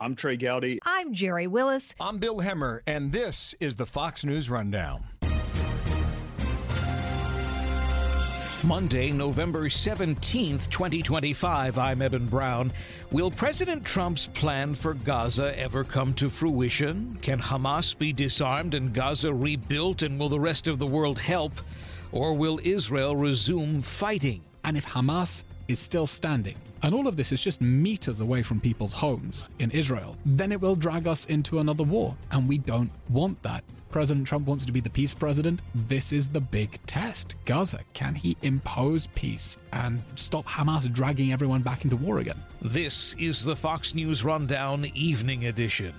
I'm Trey Gowdy. I'm Jerry Willis. I'm Bill Hemmer, and this is the Fox News Rundown. Monday, November 17th, 2025, I'm Eben Brown. Will President Trump's plan for Gaza ever come to fruition? Can Hamas be disarmed and Gaza rebuilt, and will the rest of the world help? Or will Israel resume fighting? And if Hamas is still standing, and all of this is just meters away from people's homes in Israel, then it will drag us into another war, and we don't want that. President Trump wants to be the peace president. This is the big test. Gaza, can he impose peace and stop Hamas dragging everyone back into war again? This is the Fox News Rundown Evening Edition.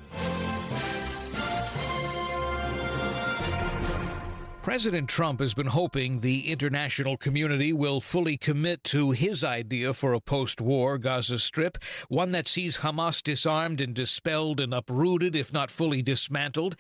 President Trump has been hoping the international community will fully commit to his idea for a post-war Gaza Strip, one that sees Hamas disarmed and dispelled and uprooted, if not fully dismantled,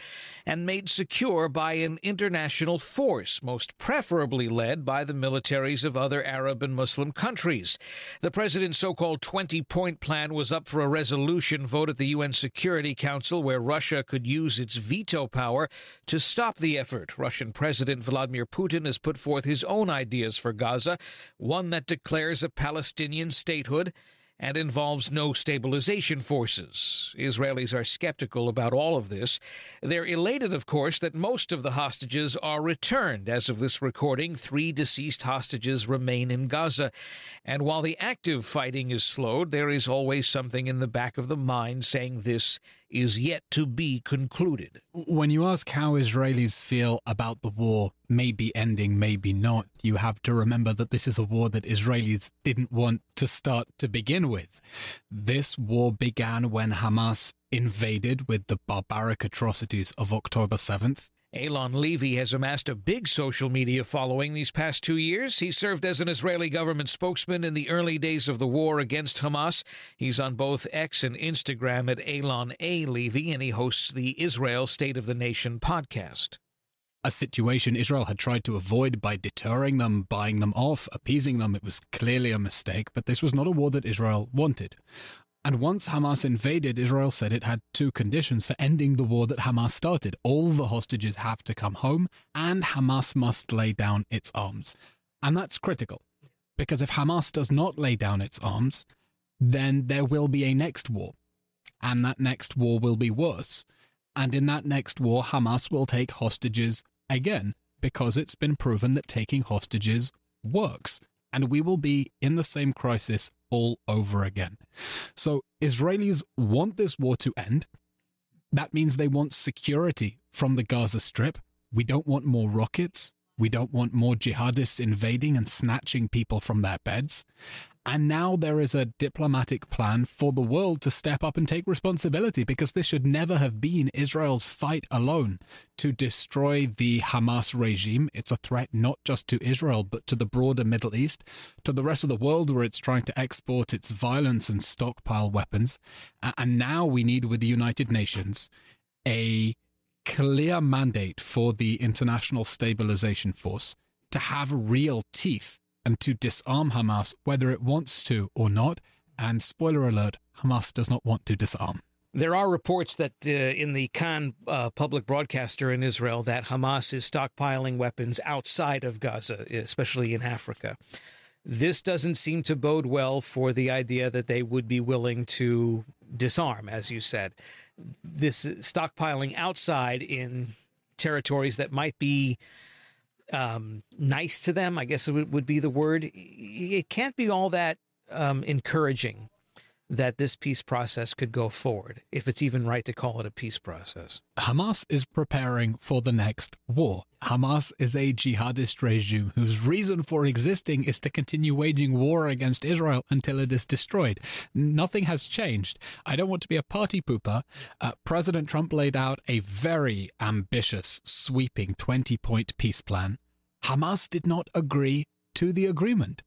and made secure by an international force, most preferably led by the militaries of other Arab and Muslim countries. The president's so-called 20-point plan was up for a resolution vote at the UN Security Council, where Russia could use its veto power to stop the effort. Russian President Vladimir Putin has put forth his own ideas for Gaza, one that declares a Palestinian statehood and involves no stabilization forces. Israelis are skeptical about all of this. They're elated, of course, that most of the hostages are returned. As of this recording, 3 deceased hostages remain in Gaza. And while the active fighting is slowed, there is always something in the back of the mind saying this is yet to be concluded. When you ask how Israelis feel about the war, maybe ending, maybe not, you have to remember that this is a war that Israelis didn't want to start to begin with. This war began when Hamas invaded with the barbaric atrocities of October 7th. Eylon Levy has amassed a big social media following these past 2 years. He served as an Israeli government spokesman in the early days of the war against Hamas. He's on both X and Instagram at Eylon A. Levy, and he hosts the Israel State of the Nation podcast. A situation Israel had tried to avoid by deterring them, buying them off, appeasing them. It was clearly a mistake, but this was not a war that Israel wanted. And once Hamas invaded, Israel said it had 2 conditions for ending the war that Hamas started. All the hostages have to come home, and Hamas must lay down its arms. And that's critical, because if Hamas does not lay down its arms, then there will be a next war. And that next war will be worse. And in that next war, Hamas will take hostages again, because it's been proven that taking hostages works. And we will be in the same crisis all over again. So Israelis want this war to end. That means they want security from the Gaza Strip. We don't want more rockets. We don't want more jihadists invading and snatching people from their beds. And now there is a diplomatic plan for the world to step up and take responsibility, because this should never have been Israel's fight alone to destroy the Hamas regime. It's a threat not just to Israel, but to the broader Middle East, to the rest of the world where it's trying to export its violence and stockpile weapons. And now we need, with the United Nations, a clear mandate for the International Stabilization Force to have real teeth and to disarm Hamas, whether it wants to or not. And spoiler alert, Hamas does not want to disarm. There are reports that in the Khan public broadcaster in Israel that Hamas is stockpiling weapons outside of Gaza, especially in Africa. This doesn't seem to bode well for the idea that they would be willing to disarm, as you said. This stockpiling outside in territories that might be nice to them, I guess it would be the word. It can't be all that encouraging that this peace process could go forward, if it's even right to call it a peace process. Hamas is preparing for the next war. Hamas is a jihadist regime whose reason for existing is to continue waging war against Israel until it is destroyed. Nothing has changed. I don't want to be a party pooper. President Trump laid out a very ambitious, sweeping 20-point peace plan. Hamas did not agree to the agreement.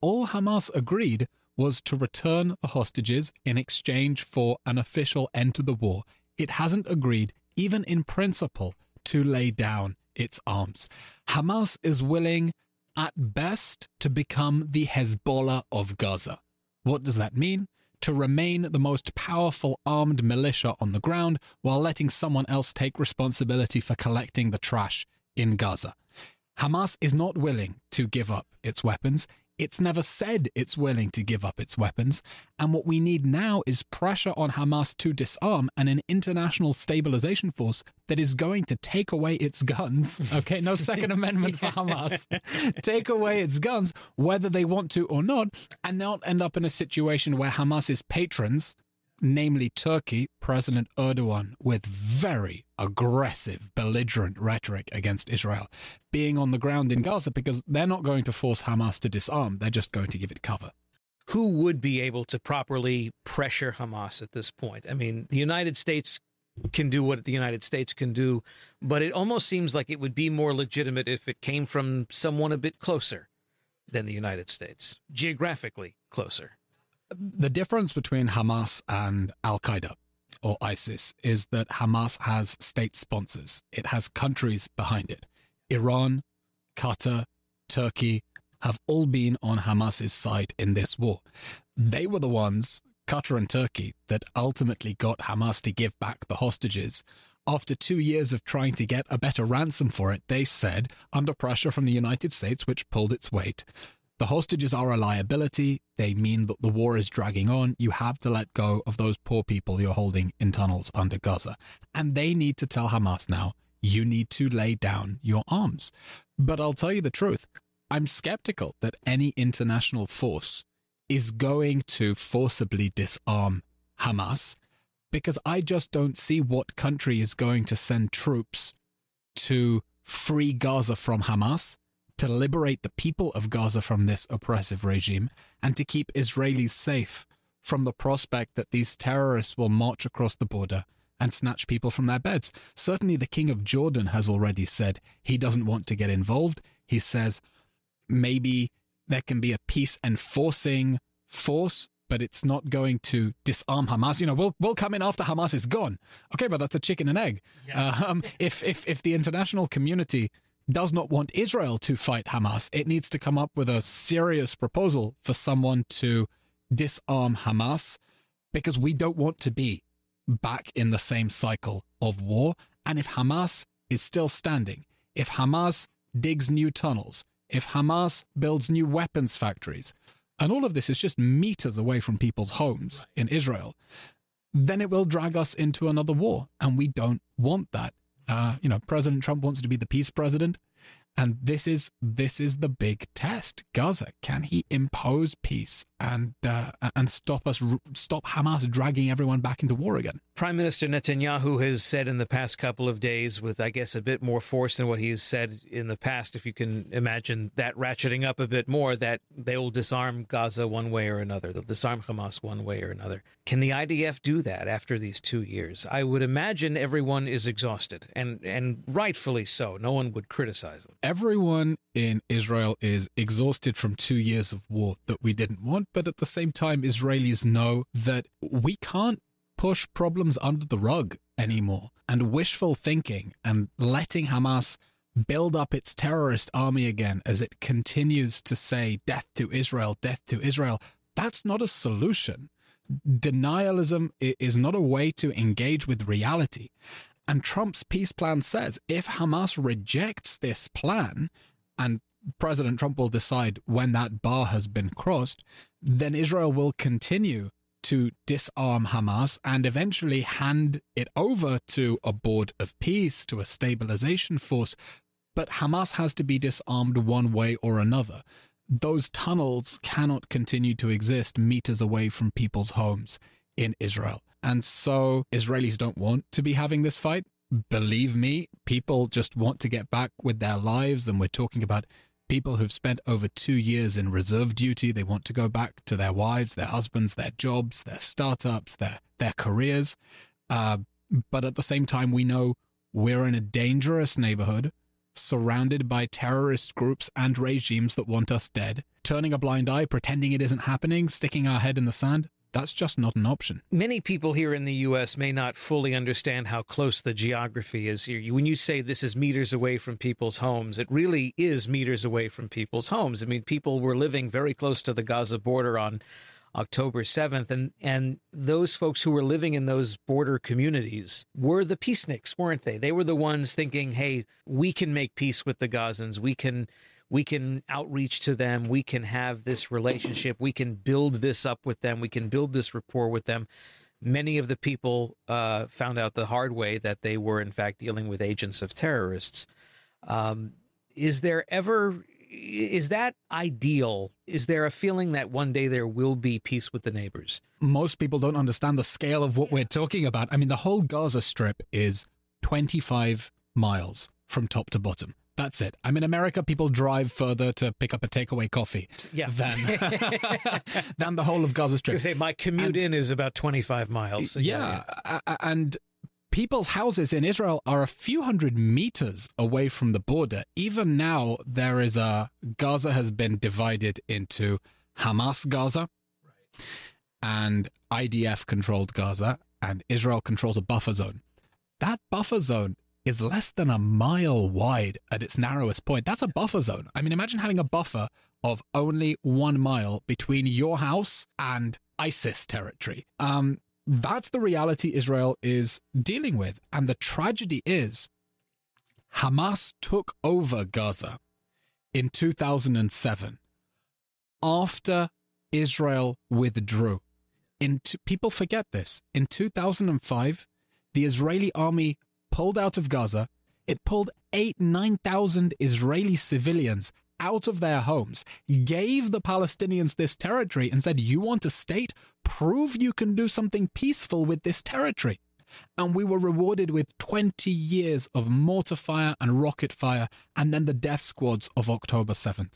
All Hamas agreed was to return the hostages in exchange for an official end to the war. It hasn't agreed, even in principle, to lay down its arms. Hamas is willing, at best, to become the Hezbollah of Gaza. What does that mean? to remain the most powerful armed militia on the ground while letting someone else take responsibility for collecting the trash in Gaza. Hamas is not willing to give up its weapons. It's never said it's willing to give up its weapons. And what we need now is pressure on Hamas to disarm and an international stabilization force that is going to take away its guns. Okay, no Second Amendment for Hamas. Take away its guns, whether they want to or not, and not end up in a situation where Hamas's patrons, namely Turkey, President Erdogan, with very aggressive, belligerent rhetoric against Israel, being on the ground in Gaza, because they're not going to force Hamas to disarm. They're just going to give it cover. Who would be able to properly pressure Hamas at this point? I mean, the United States can do what the United States can do, but it almost seems like it would be more legitimate if it came from someone a bit closer than the United States, geographically closer. The difference between Hamas and Al-Qaeda or ISIS is that Hamas has state sponsors. It has countries behind it. Iran, Qatar, Turkey have all been on Hamas's side in this war. They were the ones, Qatar and Turkey, that ultimately got Hamas to give back the hostages. After 2 years of trying to get a better ransom for it, they said, under pressure from the United States, which pulled its weight, the hostages are a liability. They mean that the war is dragging on. You have to let go of those poor people you're holding in tunnels under Gaza. And they need to tell Hamas now, you need to lay down your arms. But I'll tell you the truth. I'm skeptical that any international force is going to forcibly disarm Hamas, because I just don't see what country is going to send troops to free Gaza from Hamas, to liberate the people of Gaza from this oppressive regime, and to keep Israelis safe from the prospect that these terrorists will march across the border and snatch people from their beds. Certainly the King of Jordan has already said he doesn't want to get involved. He says maybe there can be a peace enforcing force, but it's not going to disarm Hamas. You know, we'll come in after Hamas is gone. Okay, but that's a chicken and egg. Yeah. If the international community does not want Israel to fight Hamas, it needs to come up with a serious proposal for someone to disarm Hamas, because we don't want to be back in the same cycle of war. And if Hamas is still standing, if Hamas digs new tunnels, if Hamas builds new weapons factories, and all of this is just meters away from people's homes in Israel, then it will drag us into another war. And we don't want that. President Trump wants to be the peace president, and this is the big test. Gaza, can he impose peace and stop Hamas dragging everyone back into war again? Prime Minister Netanyahu has said in the past couple of days, with I guess a bit more force than what he's said in the past, if you can imagine that ratcheting up a bit more, that they will disarm Gaza one way or another. They'll disarm Hamas one way or another. Can the IDF do that after these 2 years? I would imagine everyone is exhausted, and rightfully so. No one would criticize them. Everyone in Israel is exhausted from 2 years of war that we didn't want, but at the same time, Israelis know that we can't push problems under the rug anymore. And wishful thinking and letting Hamas build up its terrorist army again as it continues to say death to Israel, that's not a solution. Denialism is not a way to engage with reality. And Trump's peace plan says if Hamas rejects this plan, and President Trump will decide when that bar has been crossed, then Israel will continue to disarm Hamas and eventually hand it over to a board of peace, to a stabilization force. But Hamas has to be disarmed one way or another. Those tunnels cannot continue to exist meters away from people's homes in Israel. And so Israelis don't want to be having this fight. Believe me, people just want to get back with their lives. And we're talking about people who've spent over 2 years in reserve duty. They want to go back to their wives, their husbands, their jobs, their startups, their careers. But at the same time, we know we're in a dangerous neighborhood surrounded by terrorist groups and regimes that want us dead. Turning a blind eye, pretending it isn't happening, sticking our head in the sand, that's just not an option. Many people here in the U.S. may not fully understand how close the geography is here. When you say this is meters away from people's homes, it really is meters away from people's homes. I mean, people were living very close to the Gaza border on October 7th. And those folks who were living in those border communities were the peaceniks, weren't they? They were the ones thinking, hey, we can make peace with the Gazans. We can outreach to them. We can have this relationship. We can build this up with them. We can build this rapport with them. Many of the people found out the hard way that they were, in fact, dealing with agents of terrorists. Is that ideal? Is there a feeling that one day there will be peace with the neighbors? Most people don't understand the scale of what we're talking about. I mean, the whole Gaza Strip is 25 miles from top to bottom. That's it. I'm in America. People drive further to pick up a takeaway coffee than the whole of Gaza Strip. I say my commute in is about 25 miles. So and people's houses in Israel are a few hundred meters away from the border. Even now, Gaza has been divided into Hamas Gaza and IDF-controlled Gaza, and Israel controls a buffer zone. That buffer zone is less than a mile wide at its narrowest point. That's a buffer zone. I mean, imagine having a buffer of only 1 mile between your house and ISIS territory. That's the reality Israel is dealing with. And the tragedy is Hamas took over Gaza in 2007 after Israel withdrew. People forget this. In 2005, the Israeli army pulled out of Gaza. It pulled 9,000 Israeli civilians out of their homes, gave the Palestinians this territory and said, you want a state? Prove you can do something peaceful with this territory. And we were rewarded with 20 years of mortar fire and rocket fire, and then the death squads of October 7th.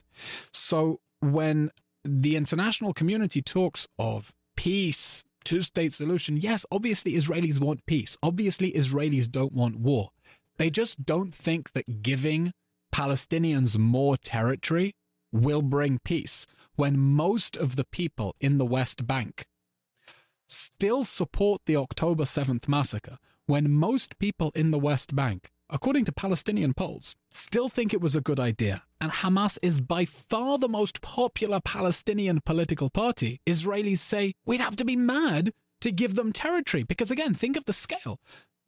So when the international community talks of peace, two-state solution, yes, obviously Israelis want peace. Obviously Israelis don't want war. They just don't think that giving Palestinians more territory will bring peace, when most of the people in the West Bank still support the October 7th massacre, when most people in the West Bank, according to Palestinian polls, still think it was a good idea. And Hamas is by far the most popular Palestinian political party. Israelis say we'd have to be mad to give them territory, because again, think of the scale.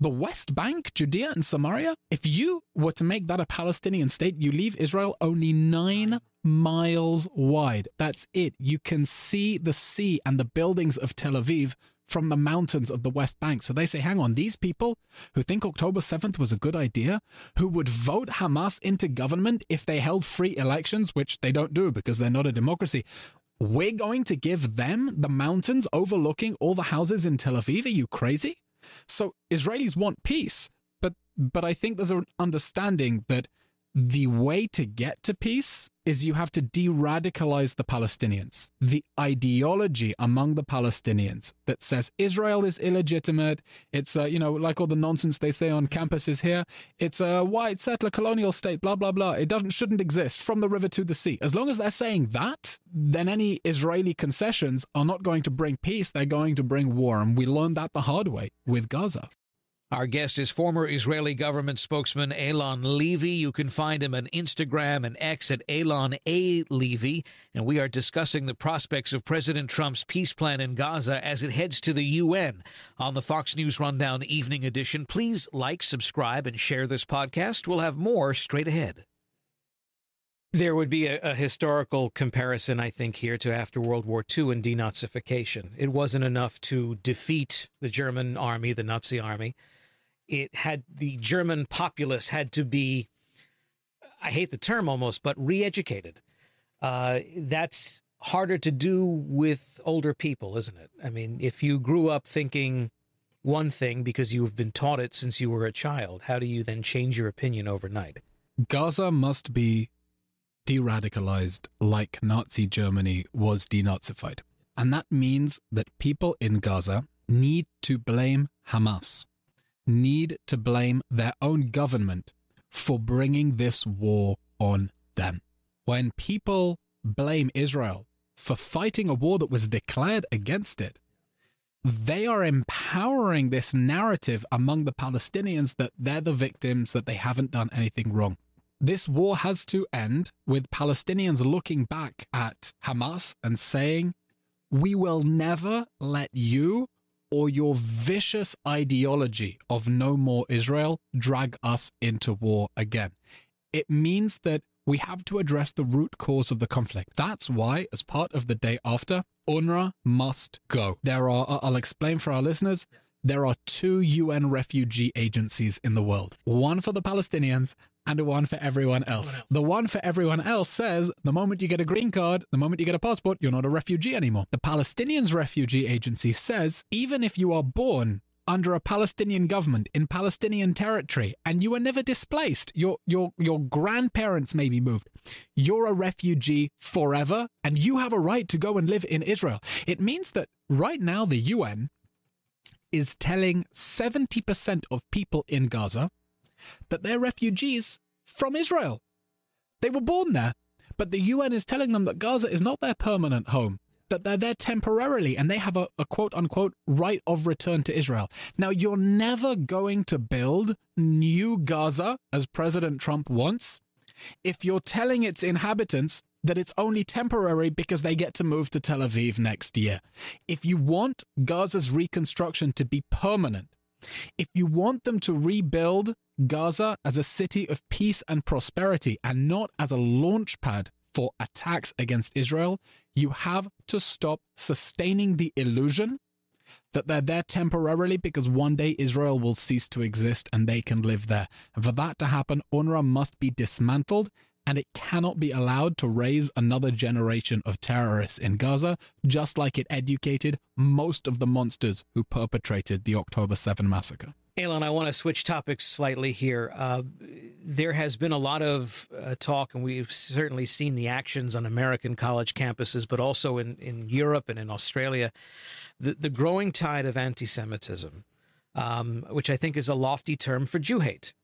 The West Bank, Judea and Samaria, if you were to make that a Palestinian state, you leave Israel only 9 miles wide. That's it. You can see the sea and the buildings of Tel Aviv from the mountains of the West Bank. So they say, hang on, these people who think October 7th was a good idea, who would vote Hamas into government if they held free elections, which they don't do because they're not a democracy, we're going to give them the mountains overlooking all the houses in Tel Aviv? Are you crazy? So Israelis want peace, but I think there's an understanding that the way to get to peace is you have to de-radicalize the Palestinians. The ideology among the Palestinians that says Israel is illegitimate, it's like all the nonsense they say on campuses here, it's a white settler colonial state, blah, blah, blah. It shouldn't exist from the river to the sea. As long as they're saying that, then any Israeli concessions are not going to bring peace, they're going to bring war. And we learned that the hard way with Gaza. Our guest is former Israeli government spokesman Eylon Levy. You can find him on Instagram and X at Eylon A. Levy. And we are discussing the prospects of President Trump's peace plan in Gaza as it heads to the UN on the Fox News Rundown Evening Edition. Please like, subscribe, and share this podcast. We'll have more straight ahead. There would be a historical comparison, I think, here to after World War II and denazification. It wasn't enough to defeat the German army, the Nazi army. The German populace had to be, I hate the term almost, but re-educated. That's harder to do with older people, isn't it? I mean, if you grew up thinking one thing because you've been taught it since you were a child, how do you then change your opinion overnight? Gaza must be de-radicalized like Nazi Germany was denazified. And that means that people in Gaza need to blame Hamas, need to blame their own government for bringing this war on them. When people blame Israel for fighting a war that was declared against it, they are empowering this narrative among the Palestinians that they're the victims, that they haven't done anything wrong. This war has to end with Palestinians looking back at Hamas and saying, We will never let you or your vicious ideology of no more Israel drag us into war again. It means that we have to address the root cause of the conflict. That's why, as part of the day after, UNRWA must go. I'll explain for our listeners, there are 2 UN refugee agencies in the world. One for the Palestinians and one for everyone else. The one for everyone else says the moment you get a green card, the moment you get a passport, you're not a refugee anymore. The Palestinians Refugee Agency says even if you are born under a Palestinian government in Palestinian territory and you were never displaced, your grandparents maybe moved, you're a refugee forever and you have a right to go and live in Israel. It means that right now the UN is telling 70% of people in Gaza that they're refugees from Israel. They were born there, but the UN is telling them that Gaza is not their permanent home, that they're there temporarily and they have a quote-unquote right of return to Israel. Now, you're never going to build new Gaza, as President Trump wants, if you're telling its inhabitants that it's only temporary because they get to move to Tel Aviv next year. If you want Gaza's reconstruction to be permanent, if you want them to rebuild Gaza as a city of peace and prosperity and not as a launch pad for attacks against Israel, you have to stop sustaining the illusion that they're there temporarily because one day Israel will cease to exist and they can live there. And for that to happen, UNRWA must be dismantled, and it cannot be allowed to raise another generation of terrorists in Gaza, just like it educated most of the monsters who perpetrated the October 7 massacre. Eylon, I want to switch topics slightly here. There has been a lot of talk, and we've certainly seen the actions on American college campuses, but also in Europe and in Australia, the growing tide of anti-Semitism, which I think is a lofty term for Jew hate.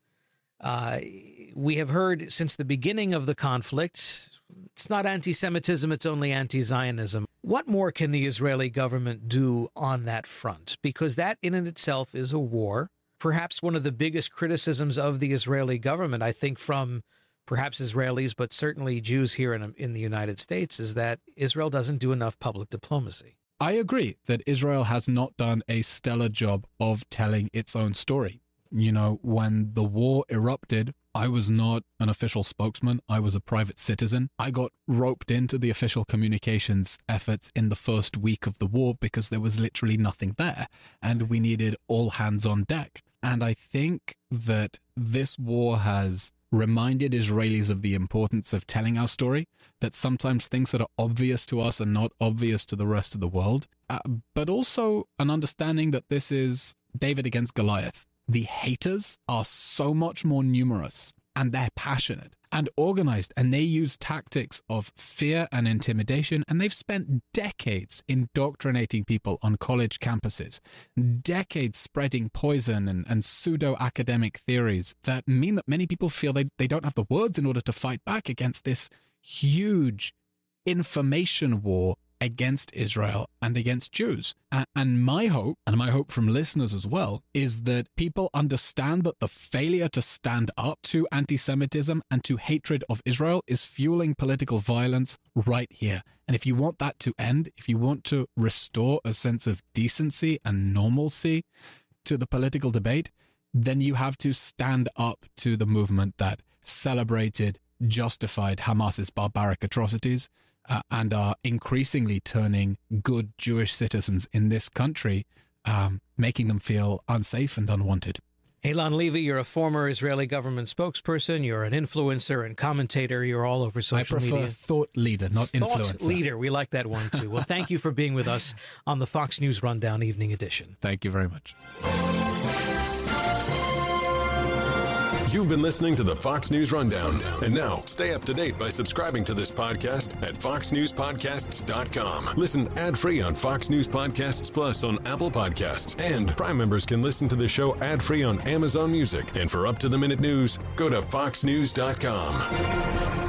We have heard since the beginning of the conflict, it's not anti-Semitism, it's only anti-Zionism. What more can the Israeli government do on that front? Because that in and itself is a war. Perhaps one of the biggest criticisms of the Israeli government, I think from perhaps Israelis, but certainly Jews here in the United States, is that Israel doesn't do enough public diplomacy. I agree that Israel has not done a stellar job of telling its own story. You know, when the war erupted, I was not an official spokesman. I was a private citizen. I got roped into the official communications efforts in the first week of the war because there was literally nothing there, and we needed all hands on deck. And I think that this war has reminded Israelis of the importance of telling our story, that sometimes things that are obvious to us are not obvious to the rest of the world, but also an understanding that this is David against Goliath. The haters are so much more numerous, and they're passionate and organized, and they use tactics of fear and intimidation, and they've spent decades indoctrinating people on college campuses, decades spreading poison and pseudo-academic theories that mean that many people feel they don't have the words in order to fight back against this huge information war against Israel and against Jews. And my hope from listeners as well, is that people understand that the failure to stand up to anti-Semitism and to hatred of Israel is fueling political violence right here. And if you want that to end, if you want to restore a sense of decency and normalcy to the political debate, then you have to stand up to the movement that celebrated, justified Hamas's barbaric atrocities, and are increasingly turning good Jewish citizens in this country, making them feel unsafe and unwanted. Eylon Levy, you're a former Israeli government spokesperson. You're an influencer and commentator. You're all over social media. I prefer thought leader, not influencer. Thought leader. We like that one, too. Well, thank you for being with us on the Fox News Rundown Evening Edition. Thank you very much. You've been listening to the Fox News Rundown. And now, stay up to date by subscribing to this podcast at foxnewspodcasts.com. Listen ad-free on Fox News Podcasts Plus on Apple Podcasts. And Prime members can listen to the show ad-free on Amazon Music. And for up-to-the-minute news, go to foxnews.com.